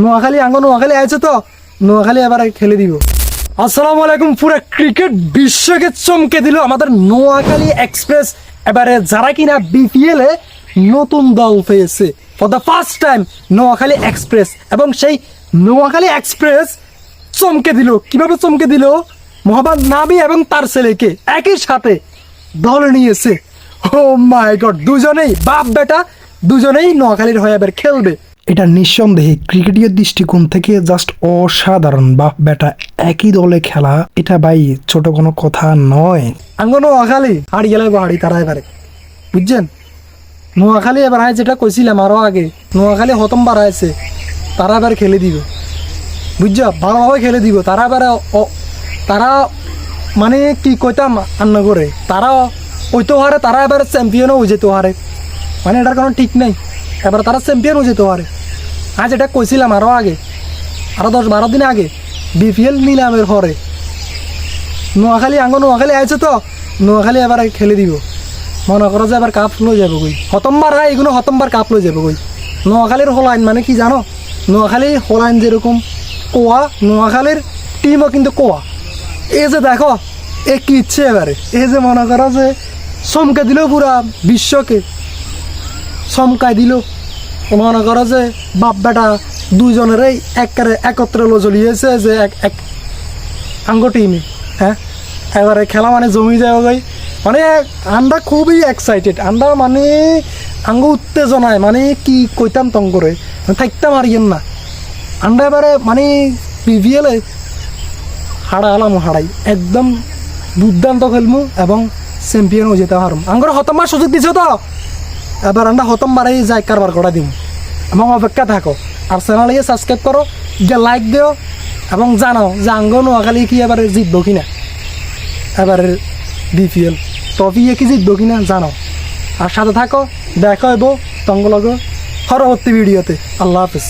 নোয়াখালী নোয়াখালী আছে তো, নোয়াখালী এবার খেলে দিব। আসসালামু আলাইকুম। পুরো ক্রিকেট বিশ্বকে চমকে দিল আমাদের নোয়াখালী এক্সপ্রেস। এবারে যারা কিনা বিপিএল এ নতুন দল পেয়েছে for the first time, Noakhali express. এবং সেই নোয়াখালী এক্সপ্রেস চমকে দিল। কিভাবে চমকে দিল? মোহাম্মদ নাবি এবং তার ছেলেকে একই সাথে দল নিয়েছে। ও মাই গড, দুজনেই বাপ বেটা দুজনেই নোয়াখালীর হয়ে এবার খেলবে। এটা নিঃসন্দেহে ক্রিকেটীয় দৃষ্টিকোণ থেকে জাস্ট অসাধারণ। বাপ বেটা একই দলে খেলা, এটা ভাই ছোট কোনো কথা নয়। নোয়াখালী হাড়ি গেলে হাড়ি তারা এবারে, বুঝছেন? নোয়াখালী এবার হয় যেটা কইছিলাম আরো আগে, নোয়াখালী হতমবার আছে, তারা এবার খেলে দিব, বুঝছো? ভালোভাবে খেলে দিব তারা এবারে। তারা মানে কি কইতাম আন্না করে, তারা ওইতো হারে, তারা এবার চ্যাম্পিয়নও হয়ে যেতে হারে, মানে এটার কোনো ঠিক নেই। এবার তারা চ্যাম্পিয়ন হয়ে যেতে পারে। আজ এটা কইছিলাম আরও আগে, আরও 10-12 দিন আগে বিপিএল নিলামের পরে। নোয়াখালী নোয়াখালী আছে তো, নোয়াখালী এবার খেলে দিব। মনে করো যে এবার কাপ লই যাবে কই, হতমবার হয় এগুলো, হতমবার কাপ লই যাবে কই। নোয়াখালীর হোলাইন মানে কি জানো? নোয়াখালী হোলাইন যেরকম কোয়া, নোয়াখালীর টিমও কিন্তু কোয়া। এই যে দেখো এ কি ইচ্ছে এবারে, এই যে মনে করো যে চমকে দিল পুরা বিশ্বকে, চমকাই দিল। মনে করো যে বাপ বেটা দুইজনেরই একত্রে চলিয়েছে যে এক আঙ্গ টিমে। হ্যাঁ, এবারে খেলা মানে জমি যায় গই, মানে আমরা খুবই এক্সাইটেড। আমরা মানে আঙ্গ উত্তেজনায় মানে কি কইতাম তং করে থাকতাম আর ইয়েন না। আমরা এবারে মানে বিপিএলে হারাই একদম দুর্দান্ত খেলমু এবং চ্যাম্পিয়ন হয়ে যেতে পারম। আঙ্গর হতমবার সুযোগ দিছে তো, এবার আমরা হতমবারেই যাই কারবার করা দিব। এবং অপেক্ষা থাকো, আর চ্যানেলে সাবস্ক্রাইব করো, যে লাইক দিও এবং জানাও যে আঙ্গ নোয়াখালী কি এবারে জিতবো কিনা, এবারে বিপিএল ট্রফি কি জিতবো কিনা জানাও। আর সাথে থাকো, দেখা হইব তঙ্গলগ পরবর্তী ভিডিওতে। আল্লাহ হাফিজ।